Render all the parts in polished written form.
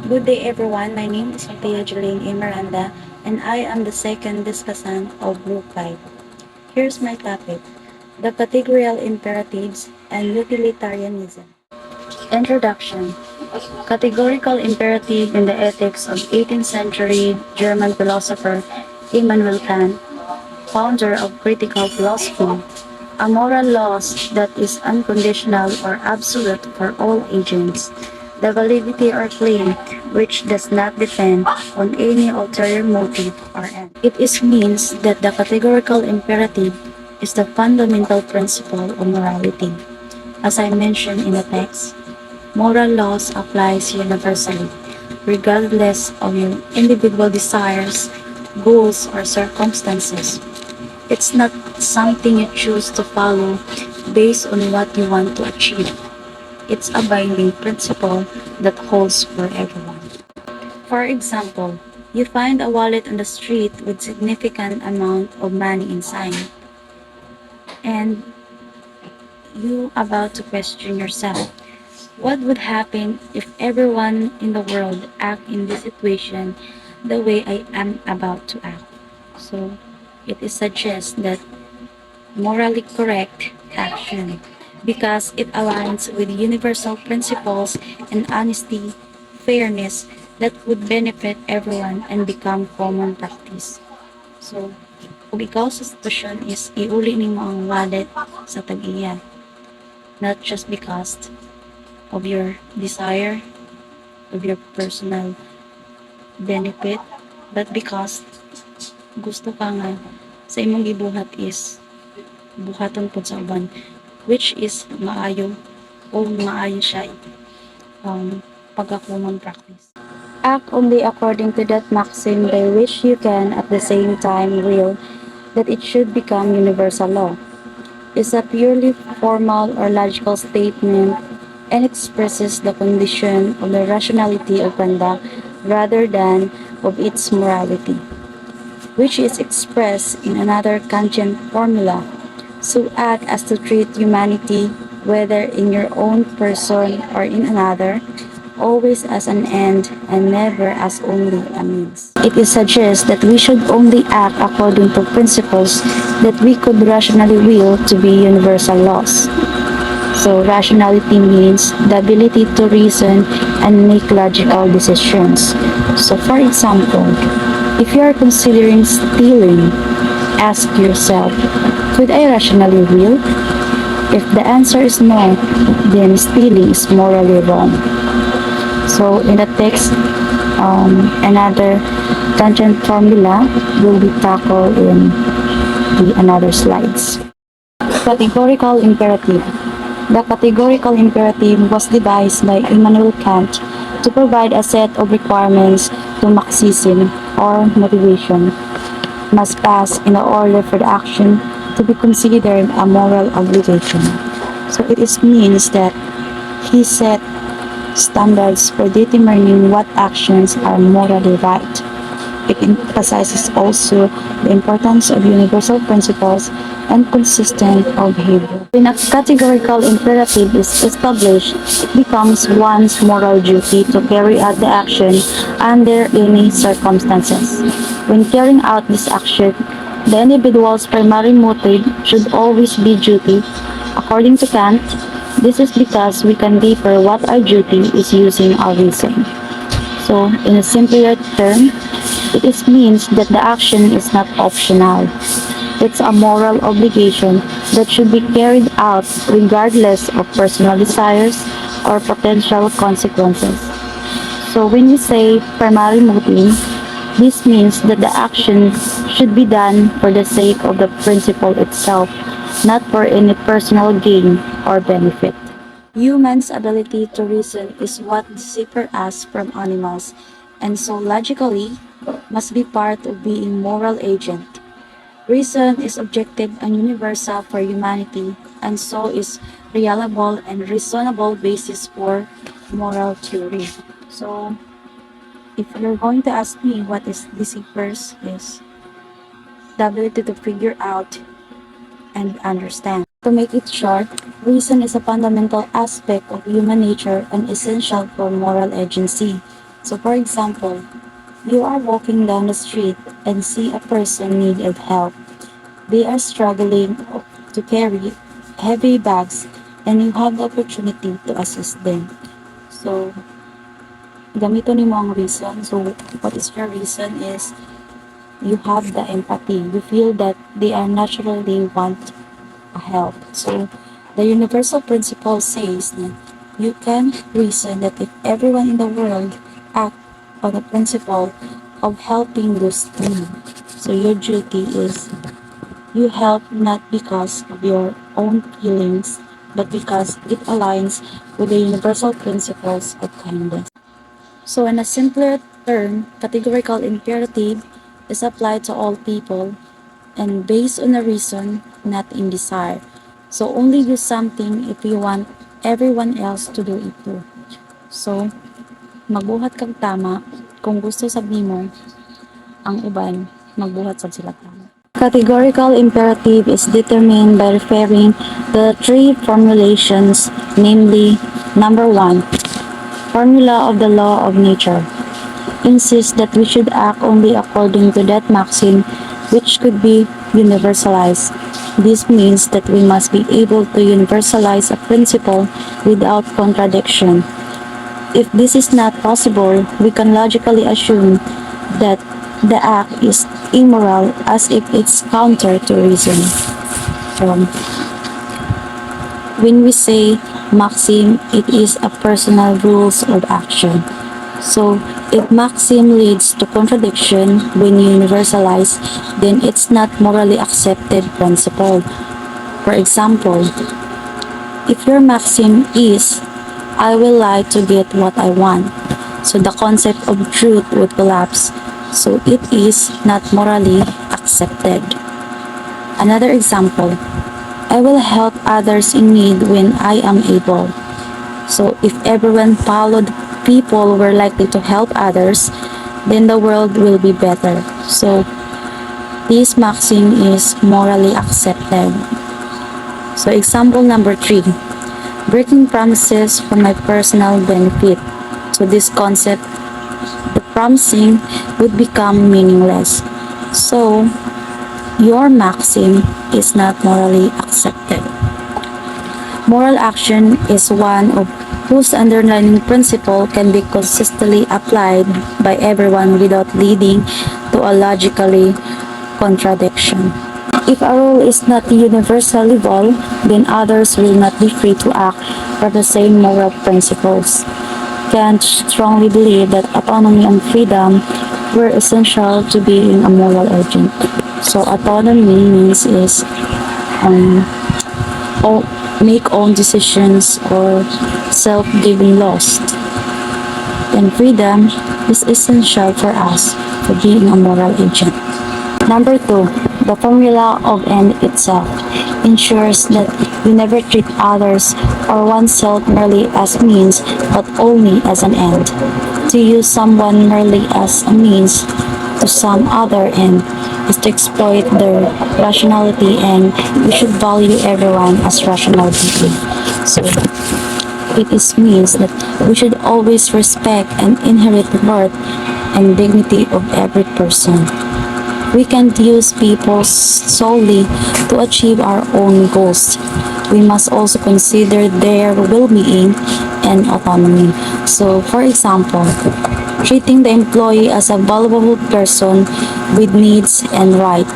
Good day everyone, my name is Sophia Jolene A. Miranda and I am the second discussant of Group 5. Here's my topic, the categorical imperatives and utilitarianism. Introduction. Categorical imperative in the ethics of 18th century German philosopher Immanuel Kant, founder of critical philosophy, a moral law that is unconditional or absolute for all agents, the validity or claim which does not depend on any ulterior motive or end. It is means that the categorical imperative is the fundamental principle of morality. As I mentioned in the text, moral laws applies universally, regardless of your individual desires, goals, or circumstances. It's not something you choose to follow based on what you want to achieve. It's a binding principle that holds for everyone. For example, you find a wallet on the street with significant amount of money inside, and you about to question yourself. What would happen if everyone in the world act in this situation the way I am about to act? So, it is suggest that morally correct action because it aligns with universal principles and honesty, fairness that would benefit everyone and become common practice. So, kung ikaw sa sitwasyon is iuli ni mo ang wallet sa tag-iya, not just because of your desire, of your personal benefit, but because gusto ka nga sa imong gibuhat is buhaton po sa uban, which is maayo o maayo siya pagka-common practice. Act only according to that maxim by which you can at the same time will that it should become universal law. Is a purely formal or logical statement and expresses the condition of the rationality of conduct rather than of its morality, which is expressed in another Kantian formula. So act as to treat humanity, whether in your own person or in another, always as an end and never as only a means. It is suggests that we should only act according to principles that we could rationally will to be universal laws. So rationality means the ability to reason and make logical decisions. So for example, if you are considering stealing, ask yourself, could I rationally will? If the answer is no, then stealing is morally wrong. So in the text, another tangent formula will be tackled in the another slides. Categorical imperative. The categorical imperative was devised by Immanuel Kant to provide a set of requirements to Marxism or motivation must pass in order for the action to be considered a moral obligation. So it is means that he set standards for determining what actions are morally right. It emphasizes also the importance of universal principles and consistent of behavior. When a categorical imperative is established, it becomes one's moral duty to carry out the action under any circumstances. When carrying out this action, the individual's primary motive should always be duty. According to Kant, this is because we can differ what our duty is using our reason. So, in a simpler term, it is means that the action is not optional. It's a moral obligation that should be carried out regardless of personal desires or potential consequences. So when we say primary motive, this means that the action should be done for the sake of the principle itself, not for any personal gain or benefit. Humans' ability to reason is what differs us from animals, and so logically must be part of being moral agent. Reason is objective and universal for humanity, and so is reliable and reasonable basis for moral theory. So, if you're going to ask me what is deceivers is the ability to figure out and understand. To make it short, reason is a fundamental aspect of human nature and essential for moral agency. So for example, you are walking down the street and see a person needed help. They are struggling to carry heavy bags and you have the opportunity to assist them. So, gamito ni mo ang reason. So, what is your reason is you have the empathy. You feel that they are naturally want a help. So, the universal principle says that you can reason that if everyone in the world act on the principle of helping those in need, so your duty is you help not because of your own feelings, but because it aligns with the universal principles of kindness. So, in a simpler term, categorical imperative is applied to all people and based on a reason, not in desire. So, only do something if you want everyone else to do it too. So, magbuhat kang tama kung gusto sabihin mo ang uban, magbuhat sad sila tama. Categorical imperative is determined by referring to the three formulations, namely, number one, formula of the law of nature insists that we should act only according to that maxim which could be universalized. This means that we must be able to universalize a principle without contradiction. If this is not possible, we can logically assume that the act is immoral as if it's counter to reason. When we say maxim, it is a personal rules of action. So, if maxim leads to contradiction when universalized, then it's not morally accepted principle. For example, if your maxim is, I will lie to get what I want, so the concept of truth would collapse, so it is not morally accepted. Another example, I will help others in need when I am able. So if everyone followed people were likely to help others, then the world will be better. So this maxim is morally accepted. So example number 3, breaking promises for my personal benefit. So this concept, the promising would become meaningless. So your maxim is not morally accepted. Moral action is one of whose underlying principle can be consistently applied by everyone without leading to a logically contradiction. If a rule is not universally valid, then others will not be free to act for the same moral principles. Kant strongly believed that autonomy and freedom were essential to being a moral agent. So autonomy means is make own decisions or self-given laws. And freedom is essential for us for being a moral agent. Number 2, the formula of end itself ensures that we never treat others or oneself merely as means but only as an end. To use someone merely as a means to some other end is to exploit their rationality, and we should value everyone as rational being. So it is means that we should always respect and inherit the worth and dignity of every person. We can't use people solely to achieve our own goals. We must also consider their well-being and autonomy. So, for example, treating the employee as a valuable person with needs and rights,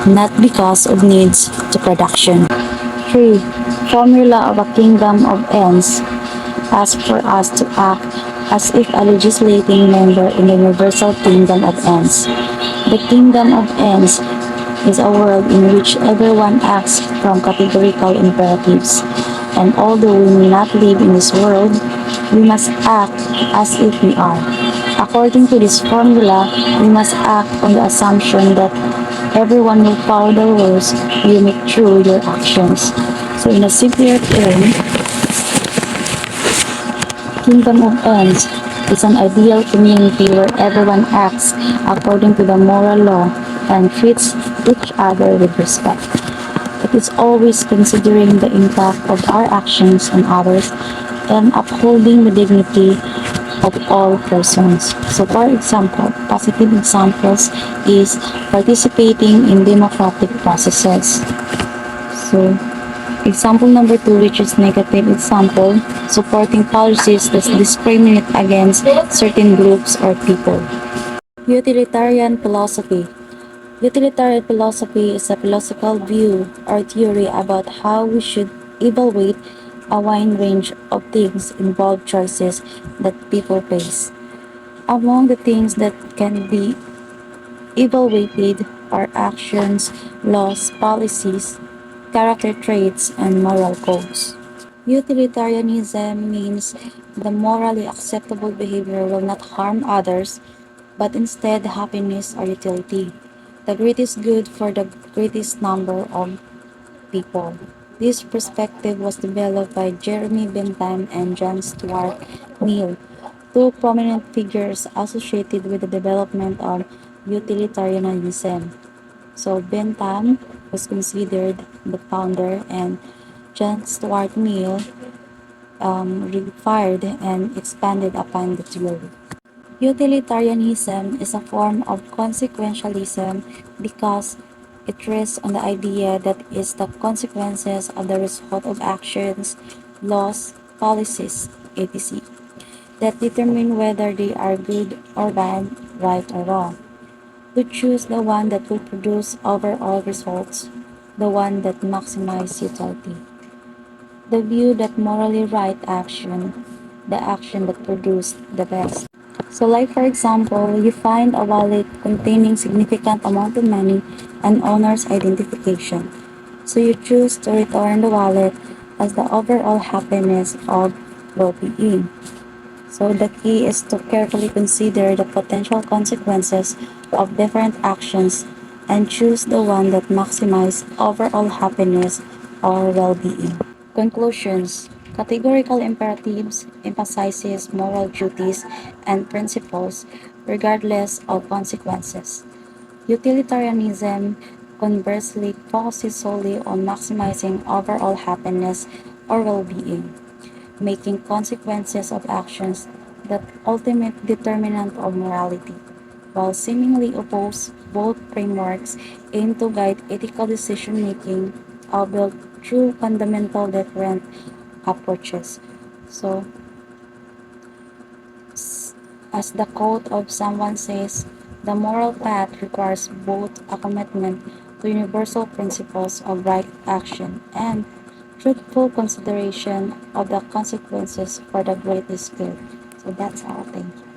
not because of needs to production. 3. Formula of a kingdom of ends asks for us to act as if a legislating member in the universal kingdom of ends. The kingdom of ends is a world in which everyone acts from categorical imperatives, and although we may not live in this world, we must act as if we are. According to this formula, we must act on the assumption that everyone will follow the rules you make through your actions. So in a simpler term, kingdom of ends is an ideal community where everyone acts according to the moral law and treats each other with respect. It is always considering the impact of our actions on others and upholding the dignity of all persons. So for example, positive examples is participating in democratic processes. So example number two, which is negative example, supporting policies that discriminate against certain groups or people. Utilitarian philosophy. Utilitarian philosophy is a philosophical view or theory about how we should evaluate a wide range of things involved choices that people face. Among the things that can be evaluated are actions, laws, policies, character traits, and moral codes. Utilitarianism means the morally acceptable behavior will not harm others, but instead happiness or utility, the greatest good for the greatest number of people. This perspective was developed by Jeremy Bentham and John Stuart Mill, two prominent figures associated with the development of utilitarianism. So Bentham was considered the founder, and John Stuart Mill refined and expanded upon the theory. Utilitarianism is a form of consequentialism because it rests on the idea that it's the consequences of the result of actions, laws, policies, etc. that determine whether they are good or bad, right or wrong. We choose the one that will produce overall results, the one that maximizes utility. The view that morally right action, the action that produced the best. So like for example, you find a wallet containing significant amount of money and owner's identification. So you choose to return the wallet as the overall happiness of well-being. So the key is to carefully consider the potential consequences of different actions and choose the one that maximizes overall happiness or well-being. Conclusions. Categorical imperatives emphasizes moral duties and principles regardless of consequences. Utilitarianism, conversely, focuses solely on maximizing overall happiness or well-being, making consequences of actions the ultimate determinant of morality. While seemingly opposed, both frameworks aim to guide ethical decision making, albeit through fundamental different approaches. So, as the quote of someone says, the moral path requires both a commitment to universal principles of right action and truthful consideration of the consequences for the greatest good. So that's all. Thank you.